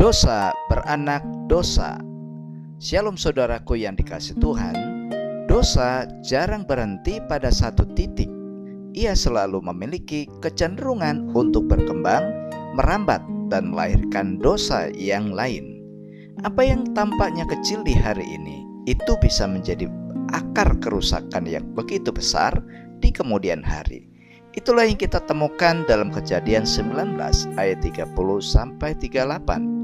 Dosa beranak dosa. Shalom saudaraku yang dikasihi Tuhan. Dosa jarang berhenti pada satu titik. Ia selalu memiliki kecenderungan untuk berkembang, merambat, dan melahirkan dosa yang lain. Apa yang tampaknya kecil di hari ini, itu bisa menjadi akar kerusakan yang begitu besar di kemudian hari. Itulah yang kita temukan dalam Kejadian 19 ayat 30-38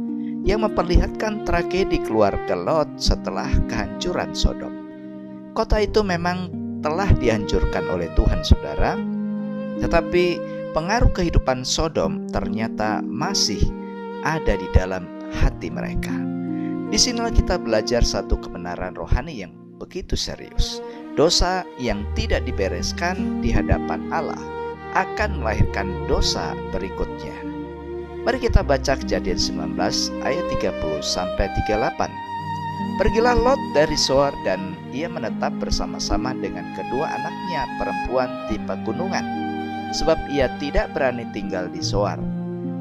yang memperlihatkan tragedi keluarga Lot setelah kehancuran Sodom. Kota itu memang telah dihancurkan oleh Tuhan, saudara, tetapi pengaruh kehidupan Sodom ternyata masih ada di dalam hati mereka. Disinilah kita belajar satu kebenaran rohani yang begitu serius. Dosa yang tidak dibereskan di hadapan Allah akan melahirkan dosa berikutnya. Mari kita baca Kejadian 19 ayat 30-38. Pergilah Lot dari Zoar dan ia menetap bersama-sama dengan kedua anaknya perempuan di pegunungan, sebab ia tidak berani tinggal di Zoar.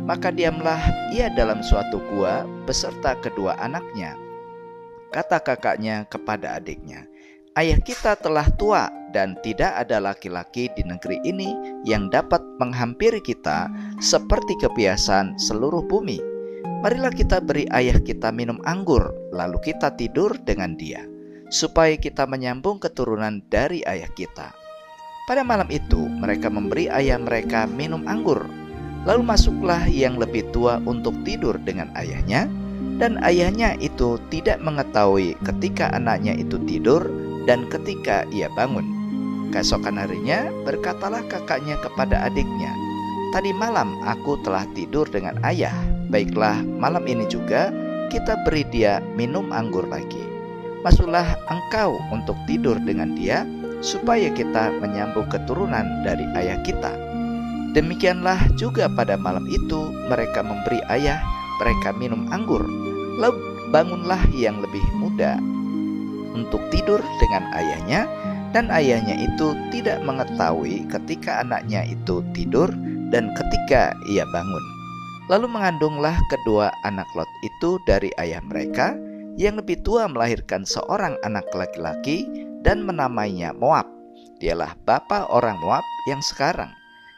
Maka diamlah ia dalam suatu gua beserta kedua anaknya. Kata kakaknya kepada adiknya, "Ayah kita telah tua dan tidak ada laki-laki di negeri ini yang dapat menghampiri kita seperti kebiasaan seluruh bumi. Marilah kita beri ayah kita minum anggur, lalu kita tidur dengan dia, supaya kita menyambung keturunan dari ayah kita." Pada malam itu mereka memberi ayah mereka minum anggur. Lalu masuklah yang lebih tua untuk tidur dengan ayahnya, dan ayahnya itu tidak mengetahui ketika anaknya itu tidur dan ketika ia bangun. Keesokan harinya berkatalah kakaknya kepada adiknya, "Tadi malam aku telah tidur dengan ayah. Baiklah, malam ini juga kita beri dia minum anggur lagi. Masuklah engkau untuk tidur dengan dia, supaya kita menyambung keturunan dari ayah kita." Demikianlah juga pada malam itu mereka memberi ayah mereka minum anggur. Lalu bangunlah yang lebih muda untuk tidur dengan ayahnya, dan ayahnya itu tidak mengetahui ketika anaknya itu tidur dan ketika ia bangun. Lalu mengandunglah kedua anak Lot itu dari ayah mereka. Yang lebih tua melahirkan seorang anak laki-laki dan menamainya Moab. Dialah bapa orang Moab yang sekarang.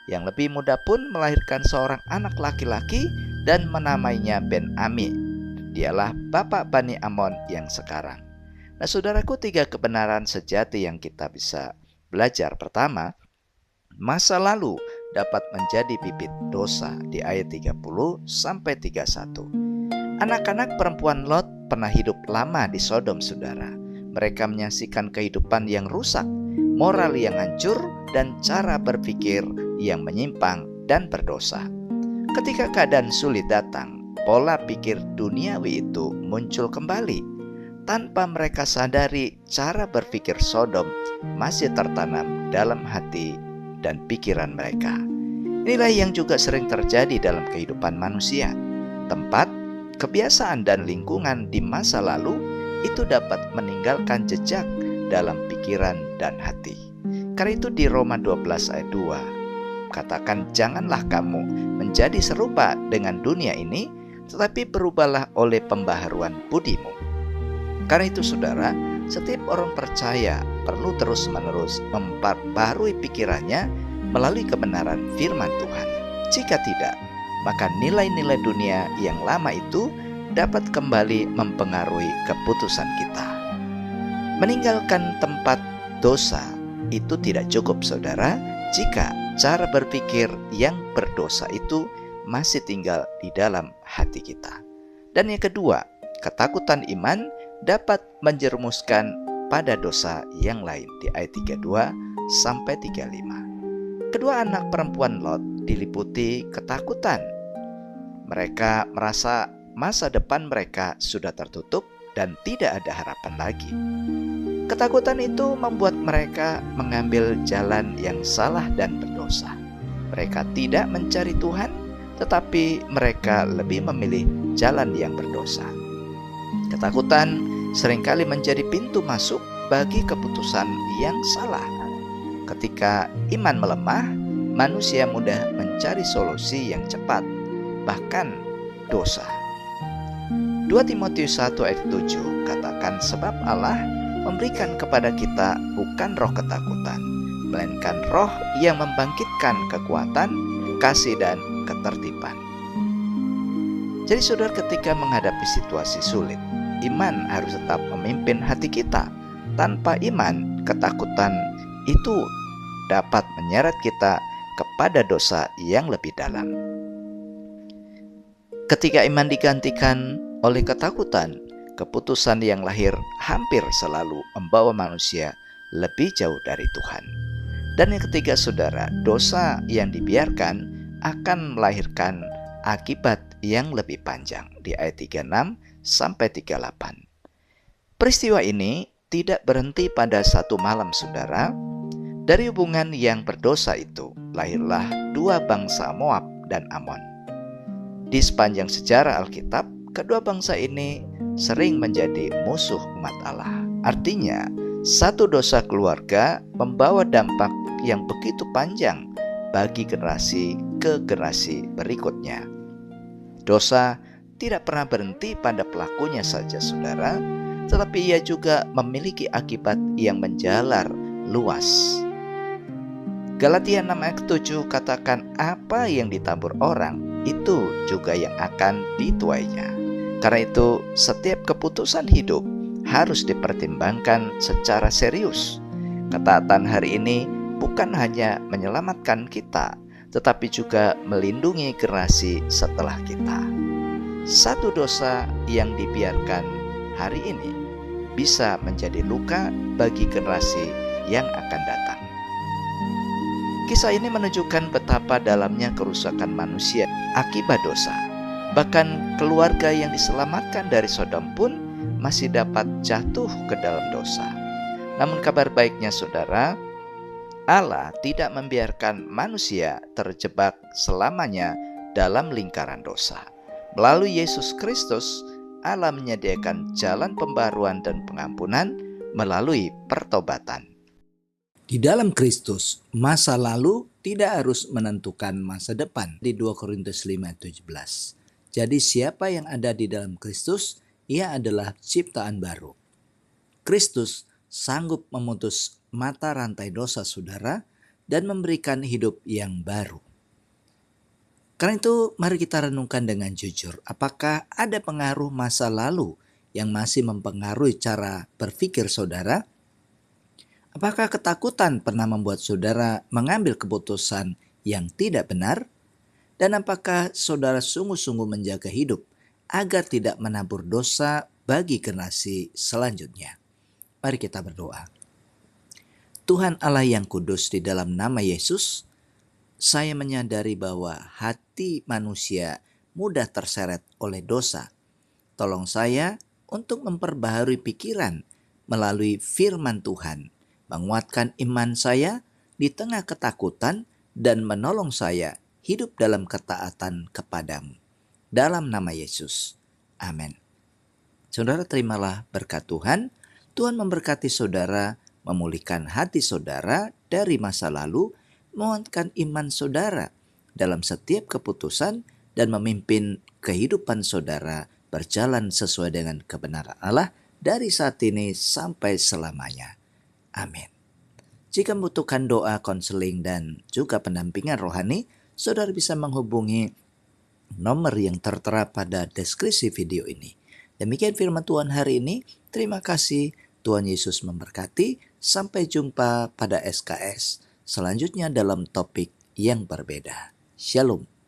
Yang lebih muda pun melahirkan seorang anak laki-laki dan menamainya Ben-Ami. Dialah bapa Bani Amon yang sekarang. Nah, saudaraku, tiga kebenaran sejati yang kita bisa belajar. Pertama, masa lalu dapat menjadi bibit dosa di ayat 30-31. Anak-anak perempuan Lot pernah hidup lama di Sodom, saudara. Mereka menyaksikan kehidupan yang rusak, moral yang hancur, dan cara berpikir yang menyimpang dan berdosa. Ketika keadaan sulit datang, pola pikir duniawi itu muncul kembali. Tanpa mereka sadari, cara berpikir Sodom masih tertanam dalam hati dan pikiran mereka. Inilah yang juga sering terjadi dalam kehidupan manusia. Tempat, kebiasaan, dan lingkungan di masa lalu itu dapat meninggalkan jejak dalam pikiran dan hati. Karena itu di Roma 12 ayat 2 katakan, "Janganlah kamu menjadi serupa dengan dunia ini, tetapi berubahlah oleh pembaharuan budimu." Karena itu, saudara, setiap orang percaya perlu terus-menerus memperbarui pikirannya melalui kebenaran firman Tuhan. Jika tidak, maka nilai-nilai dunia yang lama itu dapat kembali mempengaruhi keputusan kita. Meninggalkan tempat dosa itu tidak cukup, saudara, jika cara berpikir yang berdosa itu masih tinggal di dalam hati kita. Dan yang kedua, ketakutan iman dapat menjerumuskan pada dosa yang lain di ayat 32-35. Kedua anak perempuan Lot diliputi ketakutan. Mereka merasa masa depan mereka sudah tertutup dan tidak ada harapan lagi. Ketakutan itu membuat mereka mengambil jalan yang salah dan berdosa. Mereka tidak mencari Tuhan, tetapi mereka lebih memilih jalan yang berdosa. Ketakutan seringkali menjadi pintu masuk bagi keputusan yang salah. Ketika iman melemah, manusia mudah mencari solusi yang cepat, bahkan dosa. 2 Timotius 1 ayat 7 katakan, sebab Allah memberikan kepada kita bukan roh ketakutan, melainkan roh yang membangkitkan kekuatan, kasih, dan ketertiban. Jadi saudara, ketika menghadapi situasi sulit, iman harus tetap memimpin hati kita. Tanpa iman, ketakutan itu dapat menyeret kita kepada dosa yang lebih dalam. Ketika iman digantikan oleh ketakutan, keputusan yang lahir hampir selalu membawa manusia lebih jauh dari Tuhan. Dan yang ketiga saudara, dosa yang dibiarkan akan melahirkan akibat yang lebih panjang di ayat 36 sampai 38. Peristiwa ini tidak berhenti pada satu malam saudara. Dari hubungan yang berdosa itu lahirlah dua bangsa Moab dan Amon. Di sepanjang sejarah Alkitab, kedua bangsa ini sering menjadi musuh umat Allah. Artinya, satu dosa keluarga membawa dampak yang begitu panjang bagi generasi ke generasi berikutnya. Dosa tidak pernah berhenti pada pelakunya saja saudara, tetapi ia juga memiliki akibat yang menjalar luas. Galatia 6 ayat 7 katakan, apa yang ditabur orang, itu juga yang akan dituainya. Karena itu, setiap keputusan hidup harus dipertimbangkan secara serius. Ketaatan hari ini bukan hanya menyelamatkan kita, tetapi juga melindungi generasi setelah kita. Satu dosa yang dibiarkan hari ini bisa menjadi luka bagi generasi yang akan datang. Kisah ini menunjukkan betapa dalamnya kerusakan manusia akibat dosa. Bahkan keluarga yang diselamatkan dari Sodom pun masih dapat jatuh ke dalam dosa. Namun kabar baiknya saudara, Allah tidak membiarkan manusia terjebak selamanya dalam lingkaran dosa. Melalui Yesus Kristus, Allah menyediakan jalan pembaruan dan pengampunan melalui pertobatan. Di dalam Kristus, masa lalu tidak harus menentukan masa depan. Di 2 Korintus 5:17. Jadi siapa yang ada di dalam Kristus, ia adalah ciptaan baru. Kristus sanggup memutus mata rantai dosa saudara dan memberikan hidup yang baru. Karena itu mari kita renungkan dengan jujur, apakah ada pengaruh masa lalu yang masih mempengaruhi cara berpikir saudara? Apakah ketakutan pernah membuat saudara mengambil keputusan yang tidak benar? Dan apakah saudara sungguh-sungguh menjaga hidup agar tidak menabur dosa bagi generasi selanjutnya? Mari kita berdoa. Tuhan Allah yang kudus, di dalam nama Yesus, saya menyadari bahwa hati manusia mudah terseret oleh dosa. Tolong saya untuk memperbaharui pikiran melalui firman Tuhan, menguatkan iman saya di tengah ketakutan dan menolong saya hidup dalam ketaatan kepadamu. Dalam nama Yesus. Amin. Saudara, terimalah berkat Tuhan. Tuhan memberkati saudara, memulihkan hati saudara dari masa lalu, menguatkan iman saudara dalam setiap keputusan dan memimpin kehidupan saudara berjalan sesuai dengan kebenaran Allah dari saat ini sampai selamanya. Amin. Jika membutuhkan doa, konseling, dan juga pendampingan rohani, saudara bisa menghubungi nomor yang tertera pada deskripsi video ini. Demikian firman Tuhan hari ini. Terima kasih. Tuhan Yesus memberkati. Sampai jumpa pada SKS selanjutnya dalam topik yang berbeda. Shalom.